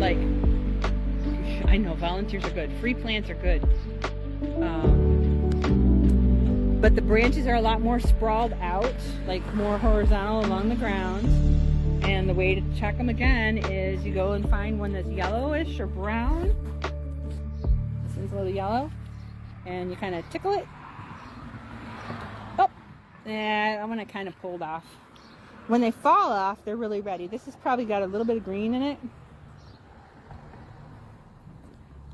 Like, I know volunteers are good, free plants are good, but the branches are a lot more sprawled out, like more horizontal along the ground. And the way to check them again is you go and find one that's yellowish or brown. This one's a little yellow, and you kind of tickle it. Oh, I'm gonna kind of pulled off. When they fall off, they're really ready. This has probably got a little bit of green in it.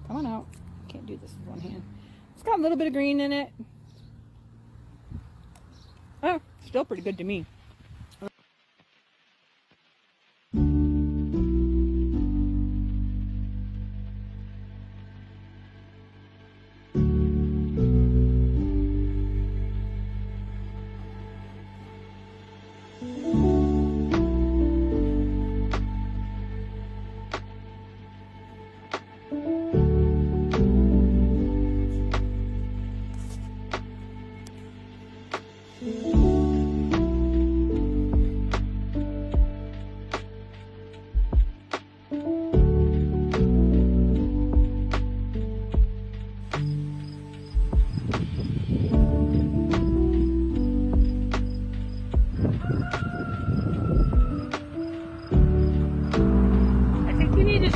Come on out. Can't do this with one hand. It's got a little bit of green in it. Oh, still pretty good to me.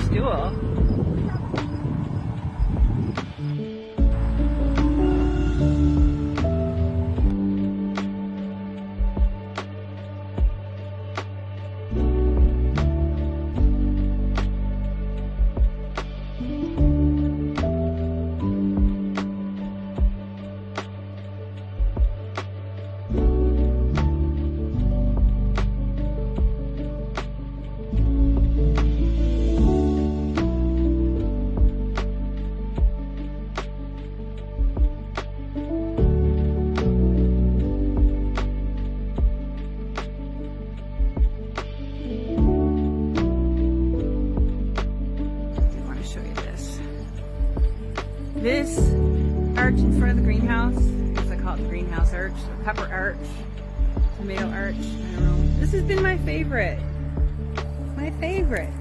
Stool. This arch in front of the greenhouse, I call it the greenhouse arch, the pepper arch, tomato arch, I don't know. This has been my favorite. My favorite.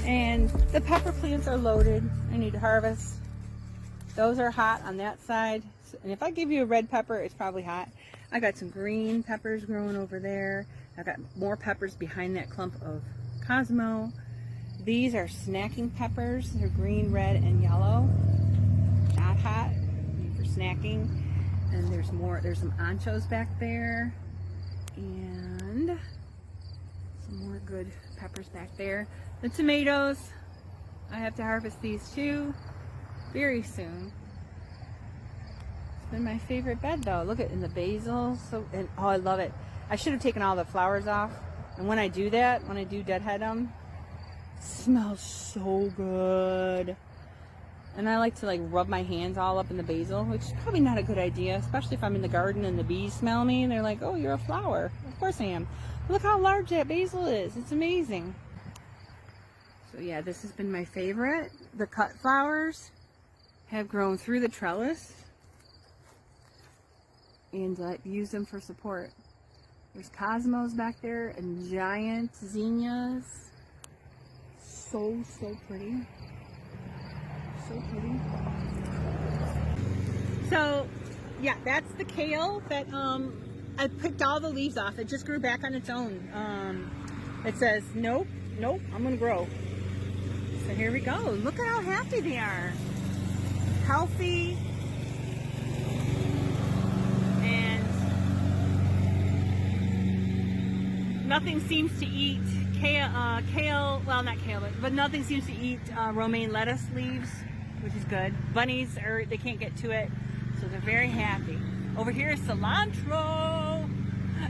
And the pepper plants are loaded. I need to harvest. Those are hot on that side. And if I give you a red pepper, it's probably hot. I got some green peppers growing over there. I've got more peppers behind that clump of Cosmo. These are snacking peppers. They're green, red, and yellow. Not hot for snacking. And there's more. There's some anchos back there. And some more good peppers back there. The tomatoes. I have to harvest these too very soon. It's been my favorite bed though. Look at in the basil. And oh, I love it. I should have taken all the flowers off. And when I do that, when I do deadhead them, it smells so good. And I like to like rub my hands all up in the basil, which is probably not a good idea, especially if I'm in the garden and the bees smell me and they're like, oh, you're a flower. Of course I am. Look how large that basil is. It's amazing. So yeah, this has been my favorite. The cut flowers have grown through the trellis, and I use them for support. There's cosmos back there and giant zinnias. So pretty. So pretty. So, yeah, that's the kale that I picked all the leaves off. It just grew back on its own. It says, nope, I'm gonna grow. So here we go. Look at how happy they are. Healthy. And nothing seems to eat kale, well, not kale, but nothing seems to eat romaine lettuce leaves, which is good. Bunnies, they can't get to it, so they're very happy. Over here is cilantro.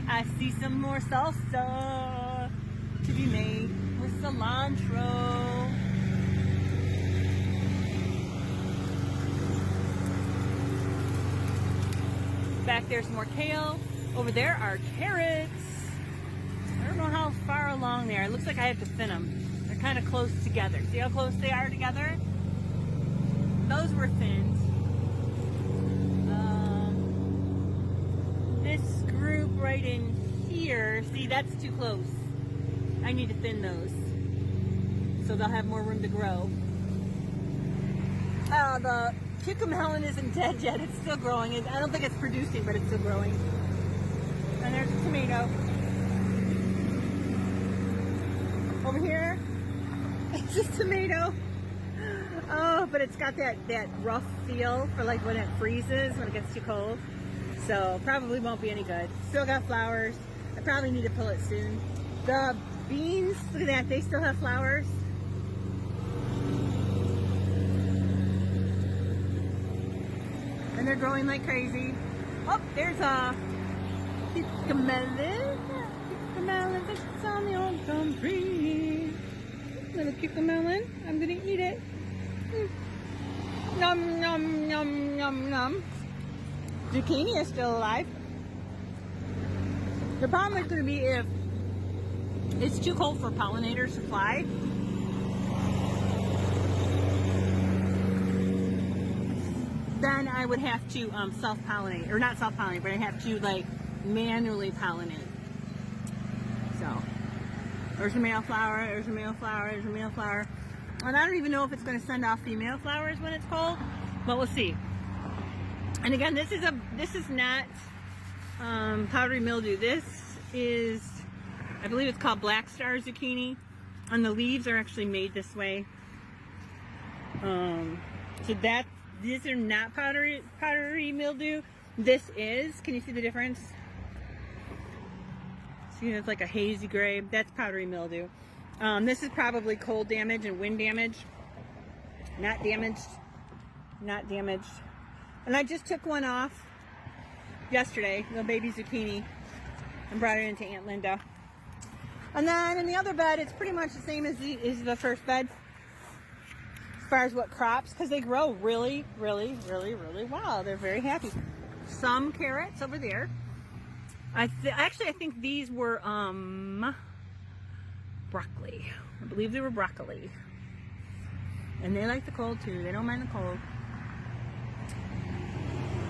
I see some more salsa to be made with cilantro. Back there's more kale. Over there are carrots. I don't know how far along they are. It looks like I have to thin them. They're kind of close together. See how close they are together? Those were thinned. This group right in here, see, that's too close. I need to thin those so they'll have more room to grow. The cucamelon isn't dead yet. It's still growing. I don't think it's producing, but it's still growing. And there's a tomato. Over here, it's a tomato. Oh, but it's got that rough feel for like when it freezes, when it gets too cold. So probably won't be any good. Still got flowers. I probably need to pull it soon. The beans, look at that, they still have flowers. And they're growing like crazy. Oh, there's a cucamelon. Cucamelon that's on the old gum tree. Little cucamelon. I'm gonna eat it. Nom nom nom nom nom. Zucchini is still alive. The problem is going to be if it's too cold for pollinators to fly. Then I would have to self-pollinate, or not self-pollinate, but I have to like manually pollinate. So there's a male flower, there's a male flower, there's a male flower. And I don't even know if it's going to send off female flowers when it's cold, but we'll see. And again, this is not powdery mildew. This is, I believe it's called black star zucchini, and the leaves are actually made this way. So these are not powdery mildew. This is. Can you see the difference? See, it's like a hazy gray. That's powdery mildew. This is probably cold damage and wind damage. Not damaged. Not damaged. And I just took one off yesterday, little baby zucchini, and brought it into Aunt Linda. And then in the other bed, it's pretty much the same as the first bed, as far as what crops, because they grow really, really, really, really well. They're very happy. Some carrots over there. Actually, I think these were broccoli. I believe they were broccoli. And they like the cold too. They don't mind the cold.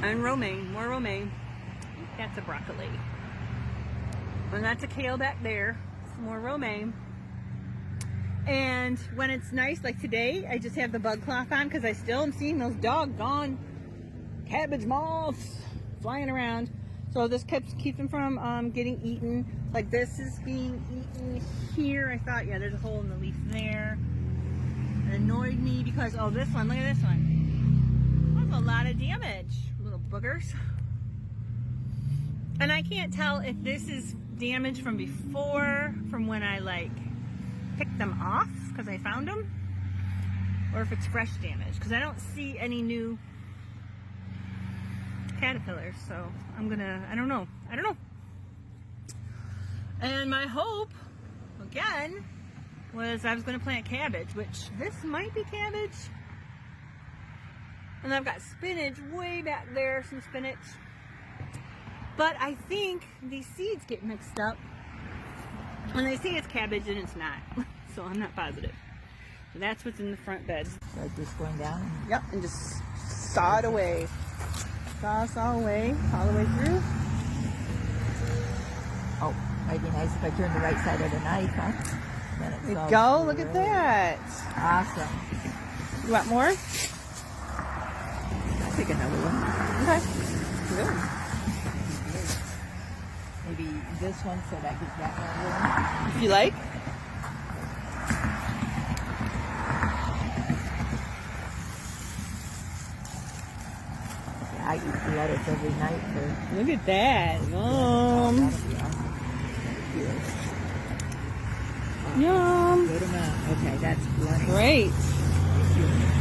And romaine, more romaine. I think that's a broccoli. And that's a kale back there. Some more romaine. And when it's nice, like today, I just have the bug cloth on because I still am seeing those doggone cabbage moths flying around. So this keeps them from getting eaten. Like this is being eaten here. I thought, yeah, there's a hole in the leaf there. It annoyed me because, oh, this one, look at this one. That's a lot of damage. Little boogers. And I can't tell if this is damage from before, from when I like picked them off because I found them, or if it's fresh damage because I don't see any new caterpillars. So I don't know. And my hope again was I was going to plant cabbage, which this might be cabbage. And I've got spinach way back there, some spinach. But I think these seeds get mixed up. And they say it's cabbage and it's not. So I'm not positive. So that's what's in the front bed. So just going down? Yep, and just saw it away. Saw away, all the way through. Oh, nice if I turn the right side of the knife, huh? Then it's There you all go. Look at great. that. Awesome. You want more? I'll take another one. Okay. Good. Maybe this one so that gives that one room. If you like. I eat the lettuce every night for... Look at that. That'll Yum. be awesome. Here. Yum. Good amount. Okay, that's plenty. Great. Thank you.